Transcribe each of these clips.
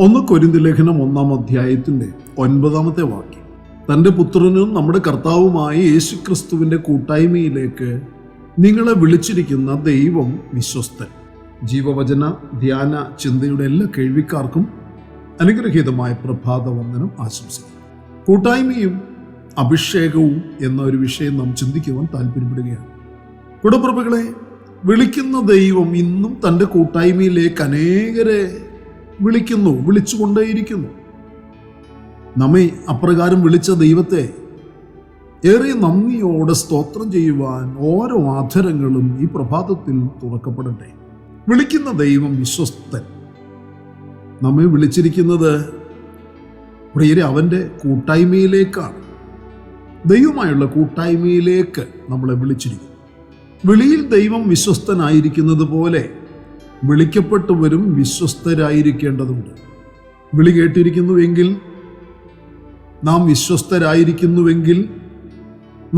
1 കൊരിന്ത്യർ ലേഖനം 1-ാം അധ്യായത്തിന്റെ 9-ാമത്തെ വാക്യം, തൻ്റെ പുത്രനും നമ്മുടെ കർത്താവുമായ യേശുക്രിസ്തുവിൻ്റെ കൂട്ടായ്മയിലേക്ക് നിങ്ങളെ വിളിച്ചിരിക്കുന്ന ദൈവം വിശ്വസ്തൻ. ജീവവചന ധ്യാന ചിന്തയുടെ എല്ലാ കേൾവിക്കാർക്കും അനുഗ്രഹീതമായ പ്രഭാത വന്ദനം ആശംസിക്കുന്നു. കൂട്ടായ്മയും അഭിഷേകവും എന്ന ഒരു വിഷയം നാം ചിന്തിക്കുവാൻ താല്പര്യപ്പെടുകയാണ്. കുടപ്രഭുക്കളെ, വിളിക്കുന്ന ദൈവം ഇന്നും തൻ്റെ കൂട്ടായ്മയിലേക്ക് അനേകരെ വിളിച്ചുകൊണ്ടേയിരിക്കുന്നു. നമ്മെ അപ്രകാരം വിളിച്ച ദൈവത്തെ ഏറെ നന്ദിയോടെ സ്തോത്രം ചെയ്യുവാൻ ഓരോ ആധരങ്ങളും ഈ പ്രഭാതത്തിൽ തുറക്കപ്പെടട്ടെ. വിളിക്കുന്ന ദൈവം വിശ്വസ്തൻ. നമ്മെ വിളിച്ചിരിക്കുന്നത് പ്രിയരെ അവൻ്റെ കൂട്ടായ്മയിലേക്കാണ്. ദൈവമായുള്ള കൂട്ടായ്മയിലേക്ക് നമ്മളെ വിളിച്ചിരിക്കുന്നു. വിളിയിൽ ദൈവം വിശ്വസ്തനായിരിക്കുന്നത് പോലെ വിളിക്കപ്പെട്ടവരും വിശ്വസ്തരായിരിക്കേണ്ടതുണ്ട്. വിളി കേട്ടിരിക്കുന്നുവെങ്കിൽ, നാം വിശ്വസ്തരായിരിക്കുന്നുവെങ്കിൽ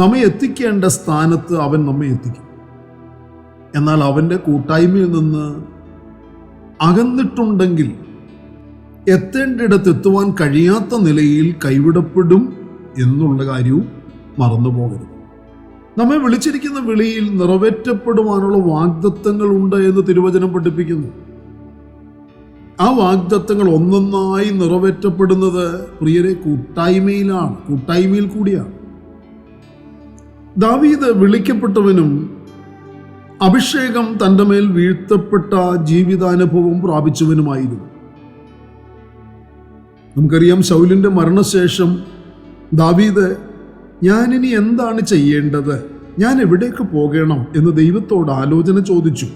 നമ്മെ എത്തിക്കേണ്ട സ്ഥാനത്ത് അവൻ നമ്മെ എത്തിക്കും. എന്നാൽ അവൻ്റെ കൂട്ടായ്മയിൽ നിന്ന് അകന്നിട്ടുണ്ടെങ്കിൽ എത്തേണ്ടിടത്ത് എത്തുവാൻ കഴിയാത്ത നിലയിൽ കൈവിടപ്പെടും എന്നുള്ള കാര്യവും മറന്നുപോകരുത്. നമ്മെ വിളിച്ചിരിക്കുന്ന വിളിയിൽ നിറവേറ്റപ്പെടുവാനുള്ള വാഗ്ദത്തങ്ങൾ ഉണ്ട് എന്ന് തിരുവചനം പഠിപ്പിക്കുന്നു. ആ വാഗ്ദത്തങ്ങൾ ഒന്നൊന്നായി നിറവേറ്റപ്പെടുന്നത് പ്രിയരെ കൂട്ടായ്മയിലാണ്, കൂട്ടായ്മയിൽ കൂടിയാണ്. ദാവീദ് വിളിക്കപ്പെട്ടവനും അഭിഷേകം തൻ്റെ മേൽ വീഴ്ത്തപ്പെട്ട ജീവിതാനുഭവം പ്രാപിച്ചവനുമായിരുന്നു. നമുക്കറിയാം, ശൗലിൻ്റെ മരണശേഷം ദാവീദ് ഞാനിനി എന്താണ് ചെയ്യേണ്ടത്, ഞാൻ എവിടേക്ക് പോകണം എന്ന് ദൈവത്തോട് ആലോചന ചോദിച്ചു.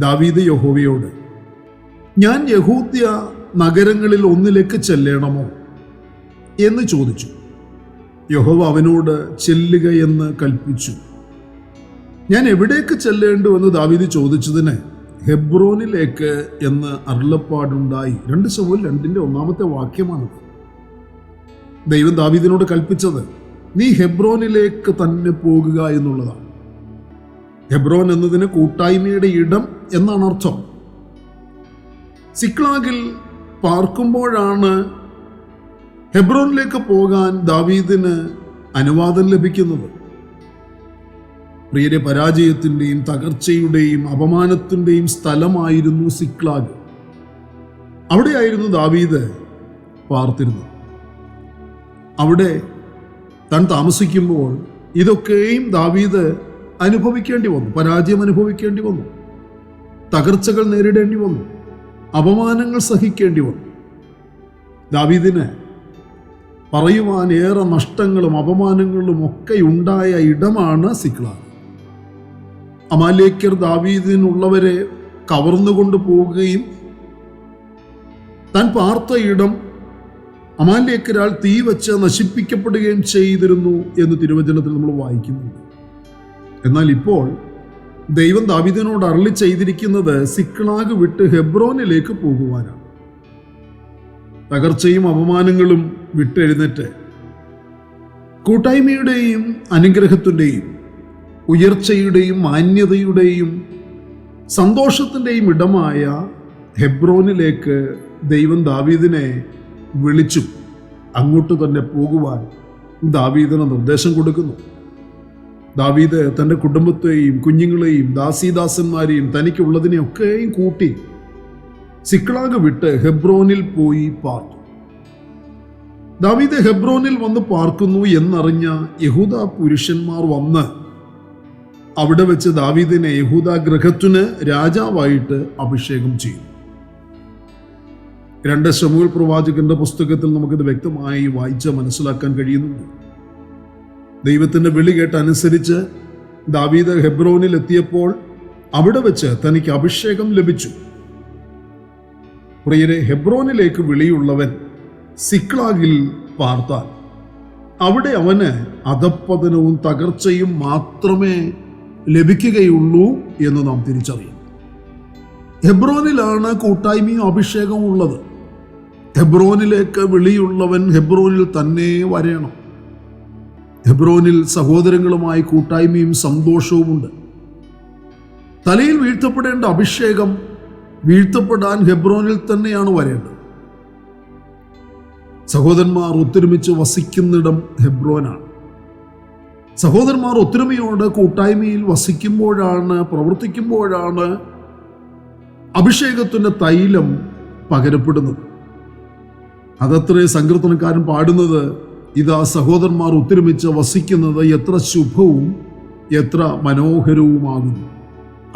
ദാവീദ് യഹോവയോട്, ഞാൻ യഹൂദ്യ നഗരങ്ങളിൽ ഒന്നിലേക്ക് ചെല്ലണമോ എന്ന് ചോദിച്ചു. യഹോവ അവനോട് ചെല്ലുക എന്ന് കൽപ്പിച്ചു. ഞാൻ എവിടേക്ക് ചെല്ലേണ്ടുവെന്ന് ദാവീദ് ചോദിച്ചതിന് ഹെബ്രോനിലേക്ക് എന്ന് അരുളപ്പാടുണ്ടായി. 2 ശമൂവേൽ 2-ന്റെ 1-ാമത്തെ ദൈവം ദാവീദിനോട് കൽപ്പിച്ചത് നീ ഹെബ്രോനിലേക്ക് തന്നെ പോകുക എന്നുള്ളതാണ്. ഹെബ്രോൻ എന്നതിന് കൂട്ടായ്മയുടെ ഇടം എന്നാണ് അർത്ഥം. സിക്ലാഗിൽ പാർക്കുമ്പോഴാണ് ഹെബ്രോനിലേക്ക് പോകാൻ ദാവീദിന് അനുവാദം ലഭിക്കുന്നത്. പ്രിയരെ, പരാജയത്തിൻ്റെയും തകർച്ചയുടെയും അപമാനത്തിൻ്റെയും സ്ഥലമായിരുന്നു സിക്ലാഗ്. അവിടെയായിരുന്നു ദാവീദ് പാർത്തിരുന്നത്. അവിടെ താൻ താമസിക്കുമ്പോൾ ഇതൊക്കെയും ദാവീദ് അനുഭവിക്കേണ്ടി വന്നു. പരാജയം അനുഭവിക്കേണ്ടി വന്നു, തകർച്ചകൾ നേരിടേണ്ടി വന്നു, അപമാനങ്ങൾ സഹിക്കേണ്ടി വന്നു. ദാവീദിന് പറയുവാൻ ഏറെ നഷ്ടങ്ങളും അപമാനങ്ങളും ഒക്കെ ഉണ്ടായ ഇടമാണ് സിക്ലാഗ്. അമാലേക്യർ ദാവീദിനുള്ളവരെ കവർന്നുകൊണ്ട് പോവുകയും താൻ പാർത്ത ഇടം അമാലേക്യരാൽ തീ വെച്ച് നശിപ്പിക്കപ്പെടുകയും ചെയ്തിരുന്നു എന്ന് തിരുവചനത്തിൽ നമ്മൾ വായിക്കുന്നുണ്ട്. എന്നാൽ ഇപ്പോൾ ദൈവം ദാവീദിനോട് അരുളി ചെയ്തിരിക്കുന്നത് സിക്ലാഗ് വിട്ട് ഹെബ്രോനിലേക്ക് പോകുവാനാണ്. തകർച്ചയും അപമാനങ്ങളും വിട്ടെഴുന്നേറ്റ് കൂട്ടായ്മയുടെയും അനുഗ്രഹത്തിൻ്റെയും ഉയർച്ചയുടെയും മാന്യതയുടെയും സന്തോഷത്തിൻ്റെയും ഇടമായ ഹെബ്രോനിലേക്ക് ദൈവം ദാവീദിനെ വിളിച്ചു. അങ്ങോട്ട് തന്നെ പോകുവാൻ ദാവീദിന് നിർദ്ദേശം കൊടുക്കുന്നു. ദാവീദ് തൻ്റെ കുടുംബത്തെയും കുഞ്ഞുങ്ങളെയും ദാസീദാസന്മാരെയും തനിക്കുള്ളതിനെയൊക്കെയും കൂട്ടി സിക്ലാഗ് വിട്ട് ഹെബ്രോനിൽ പോയി പാർത്തു. ദാവീദ് ഹെബ്രോനിൽ വന്ന് പാർക്കുന്നു എന്നറിഞ്ഞ യഹൂദ പുരുഷന്മാർ വന്ന് അവിടെ വെച്ച് ദാവീദിനെ യഹൂദ ഗൃഹത്തിന് രാജാവായിട്ട് അഭിഷേകം ചെയ്തു. 2 ശമൂവേൽ പ്രവാചകന്റെ പുസ്തകത്തിൽ നമുക്കിത് വ്യക്തമായി വായിച്ച് മനസ്സിലാക്കാൻ കഴിയുന്നുണ്ട്. ദൈവത്തിൻ്റെ വിളി കേട്ടനുസരിച്ച് ദാവീദ് ഹെബ്രോനിൽ എത്തിയപ്പോൾ അവിടെ വെച്ച് തനിക്ക് അഭിഷേകം ലഭിച്ചു. പ്രിയരെ, ഹെബ്രോനിലേക്ക് വിളിയുള്ളവൻ സിക്ലാഗിൽ പാർത്താൽ അവിടെ അവന് അധപ്പതനവും തകർച്ചയും മാത്രമേ ലഭിക്കുകയുള്ളൂ എന്ന് നാം തിരിച്ചറിയും. ഹെബ്രോനിലാണ് കൂട്ടായ്മയും അഭിഷേകവും ഉള്ളത്. ഹെബ്രോനിലേക്ക് വിളിയുള്ളവൻ ഹെബ്രോനിൽ തന്നെ വരേണം. ഹെബ്രോനിൽ സഹോദരങ്ങളുമായി കൂട്ടായ്മയും സന്തോഷവുമുണ്ട്. തലയിൽ വീഴ്ത്തപ്പെടേണ്ട അഭിഷേകം വീഴ്ത്തപ്പെടാൻ ഹെബ്രോനിൽ തന്നെയാണ് വരേണ്ടത്. സഹോദരന്മാർ ഒത്തൊരുമിച്ച് വസിക്കുന്നിടം ഹെബ്രോനാണ്. സഹോദരന്മാർ ഒത്തൊരുമയോട് കൂട്ടായ്മയിൽ വസിക്കുമ്പോഴാണ്, പ്രവർത്തിക്കുമ്പോഴാണ് അഭിഷേകത്തിൻ്റെ തൈലം പകരപ്പെടുന്നത്. അതത്രേ സങ്കീർത്തനക്കാരൻ പാടുന്നത്, ഇതാ സഹോദരന്മാർ ഒത്തൊരുമിച്ച് വസിക്കുന്നത് എത്ര ശുഭവും എത്ര മനോഹരവുമാകുന്നു.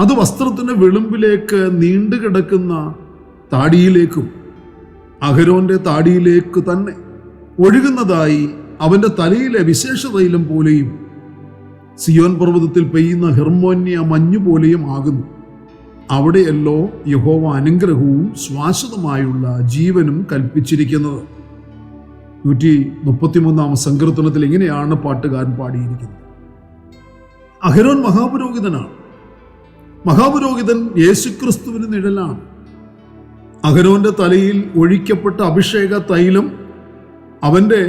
അത് വസ്ത്രത്തിൻ്റെ വിളുമ്പിലേക്ക് നീണ്ടുകിടക്കുന്ന താടിയിലേക്കും അഹരോന്റെ താടിയിലേക്ക് തന്നെ ഒഴുകുന്നതായി അവന്റെ തലയിലെ വിശേഷ തൈലം പോലെയും സിയോൻ പർവ്വതത്തിൽ പെയ്യുന്ന ഹെർമോന്യ മഞ്ഞുപോലെയും ആകുന്നു. അവിടെയല്ലോ യഹോവ അനുഗ്രഹവും ശാശ്വതമായുള്ള ജീവനും കൽപ്പിച്ചിരിക്കുന്നത്. 133 സങ്കീർത്തനത്തിൽ ഇങ്ങനെയാണ് പാട്ടുകാരൻ പാടിയിരിക്കുന്നത്. അഹരോൻ മഹാപുരോഹിതനാണ്. മഹാപുരോഹിതൻ യേശുക്രിസ്തുവിന് നിഴലാണ്. അഹരോന്റെ തലയിൽ ഒഴിക്കപ്പെട്ട അഭിഷേക തൈലം അവന്റെ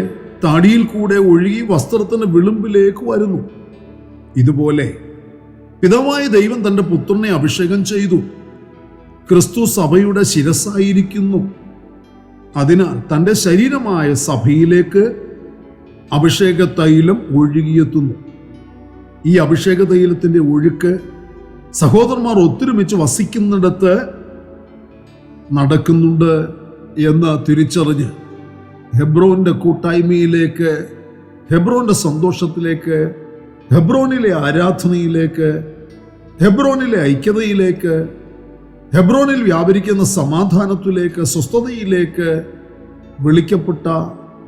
താടിയിൽ കൂടെ ഒഴുകി വസ്ത്രത്തിന്റെ വിളുമ്പിലേക്ക് വരുന്നു. ഇതുപോലെ പിതാവായ ദൈവം തന്റെ പുത്രനെ അഭിഷേകം ചെയ്തു. ക്രിസ്തു സഭയുടെ ശിരസ്സായിരിക്കുന്നു. അതിനാൽ തൻ്റെ ശരീരമായ സഭയിലേക്ക് അഭിഷേക തൈലം ഒഴുകിയെത്തുന്നു. ഈ അഭിഷേക തൈലത്തിൻ്റെ ഒഴുക്ക് സഹോദരന്മാർ ഒത്തൊരുമിച്ച് വസിക്കുന്നിടത്ത് നടക്കുന്നുണ്ട് എന്ന് തിരിച്ചറിഞ്ഞ് ഹെബ്രോന്റെ കൂട്ടായ്മയിലേക്ക്, ഹെബ്രോന്റെ സന്തോഷത്തിലേക്ക്, ഹെബ്രോനിലെ ആരാധനയിലേക്ക്, ഹെബ്രോനിലെ ഐക്യതയിലേക്ക്, ഹെബ്രോനിൽ വ്യാപരിക്കുന്ന സമാധാനത്തിലേക്ക്, സ്വസ്ഥതയിലേക്ക് വിളിക്കപ്പെട്ട,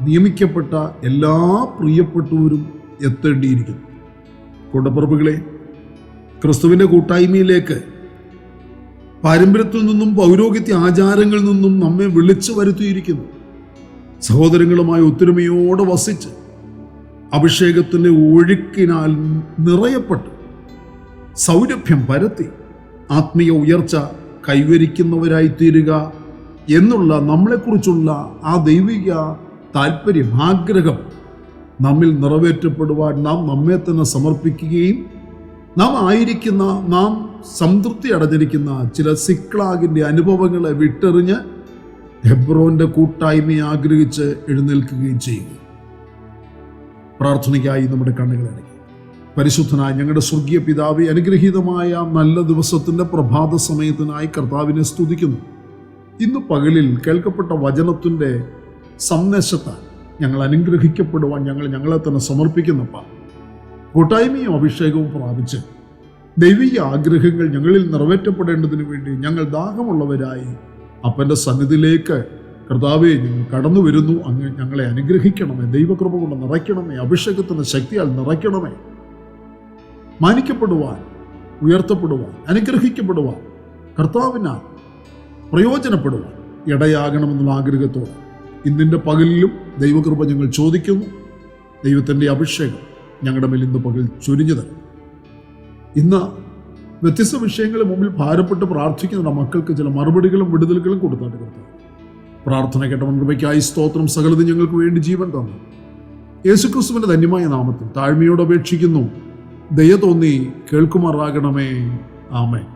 നിയമിക്കപ്പെട്ട എല്ലാ പ്രിയപ്പെട്ടവരും എത്തേണ്ടിയിരിക്കുന്നു. കൂടപ്പിറപ്പുകളെ, ക്രിസ്തുവിൻ്റെ കൂട്ടായ്മയിലേക്ക് പാരമ്പര്യത്തിൽ നിന്നും പൗരോഹിത്യ ആചാരങ്ങളിൽ നിന്നും നമ്മെ വിളിച്ചു വരുത്തിയിരിക്കുന്നു. സഹോദരങ്ങളുമായി ഒത്തൊരുമയോടെ വസിച്ച് അഭിഷേകത്തിൻ്റെ ഒഴുക്കിനാൽ നിറയപ്പെട്ട് സൗരഭ്യം പരത്തി ആത്മീയ ഉയർച്ച കൈവരിക്കുന്നവരായി തീരുക എന്നുള്ള നമ്മളെക്കുറിച്ചുള്ള ആ ദൈവിക താല്പര്യം, ആഗ്രഹം നമ്മിൽ നിറവേറ്റപ്പെടുവാൻ നാം നമ്മെ തന്നെ സമർപ്പിക്കുകയും നാം ആയിരിക്കുന്ന, നാം സംതൃപ്തി അടഞ്ഞിരിക്കുന്ന ചില സിക്ലാഗിൻ്റെ അനുഭവങ്ങളെ വിട്ടെറിഞ്ഞ് ഹെബ്രോന്റെ കൂട്ടായ്മയെ ആഗ്രഹിച്ച് എഴുന്നേൽക്കുകയും ചെയ്യുക. പ്രാർത്ഥനയ്ക്കായി നമ്മുടെ കണ്ണുകളടയ്ക്കുക. പരിശുദ്ധനായ ഞങ്ങളുടെ സ്വർഗീയ പിതാവേ, അനുഗ്രഹീതമായ നല്ല ദിവസത്തിൻ്റെ പ്രഭാത സമയത്തിനായി കർത്താവിനെ സ്തുതിക്കുന്നു. ഇന്ന് പകലിൽ കേൾക്കപ്പെട്ട വചനത്തിൻ്റെ സന്ദേശത്താൽ ഞങ്ങൾ അനുഗ്രഹിക്കപ്പെടുവാൻ ഞങ്ങളെ തന്നെ സമർപ്പിക്കുന്നപ്പ. കൂട്ടായ്മയും അഭിഷേകവും പ്രാപിച്ച് ദൈവിക ആഗ്രഹങ്ങൾ ഞങ്ങളിൽ നിറവേറ്റപ്പെടേണ്ടതിന് വേണ്ടി ഞങ്ങൾ ദാഹമുള്ളവരായി അപ്പൻ്റെ സന്നിധിയിലേക്ക് കർത്താവേ ഞങ്ങൾ കടന്നു വരുന്നു. അങ്ങ് ഞങ്ങളെ അനുഗ്രഹിക്കണമേ, ദൈവകൃപ കൊണ്ട് നിറയ്ക്കണമേ, അഭിഷേകത്തിൻ്റെ ശക്തിയാൽ നിറയ്ക്കണമേ. മാനിക്കപ്പെടുവാൻ, ഉയർത്തപ്പെടുവാൻ, അനുഗ്രഹിക്കപ്പെടുവാൻ, കർത്താവിനാൽ പ്രയോജനപ്പെടുവാൻ ഇടയാകണമെന്നുള്ള ആഗ്രഹത്തോടെ ഇന്നിൻ്റെ പകലിലും ദൈവകൃപ ഞങ്ങൾ ചോദിക്കുന്നു. ദൈവത്തിൻ്റെ അഭിഷേകം ഞങ്ങളുടെ മേൽ ഇന്ന് പകൽ ചൊരിഞ്ഞു തരും. ഇന്ന് വ്യത്യസ്ത വിഷയങ്ങളെ മുമ്പിൽ ഭാരപ്പെട്ട് പ്രാർത്ഥിക്കുന്ന മക്കൾക്ക് ചില മറുപടികളും വിടുതലുകളും കൊടുത്താട്ട് കർത്താവ്. പ്രാർത്ഥന കേട്ടവൻ കൃപയ്ക്കായി സ്തോത്രം. സകലതും ഞങ്ങൾക്ക് വേണ്ടി ജീവൻ തന്നു യേശുക്രിസ്തുവിൻ്റെ ധന്യമായ നാമത്തിൽ താഴ്മയോട് അപേക്ഷിക്കുന്നു. ദയ തോന്നി കേൾക്കുമാറാകണമേ. ആമേൻ.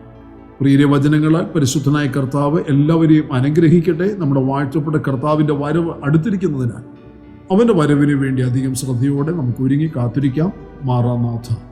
പ്രിയ വചനങ്ങളാൽ പരിശുദ്ധനായ കർത്താവ് എല്ലാവരെയും അനുഗ്രഹിക്കട്ടെ. നമ്മുടെ വാഴ്ത്തപ്പെട്ട കർത്താവിൻ്റെ വരവ് അടുത്തിരിക്കുന്നതിനാൽ അവൻ്റെ വരവിന് വേണ്ടി അധികം ശ്രദ്ധയോടെ നമുക്ക് ഒരുങ്ങി കാത്തിരിക്കാം. മാറാനാഥ.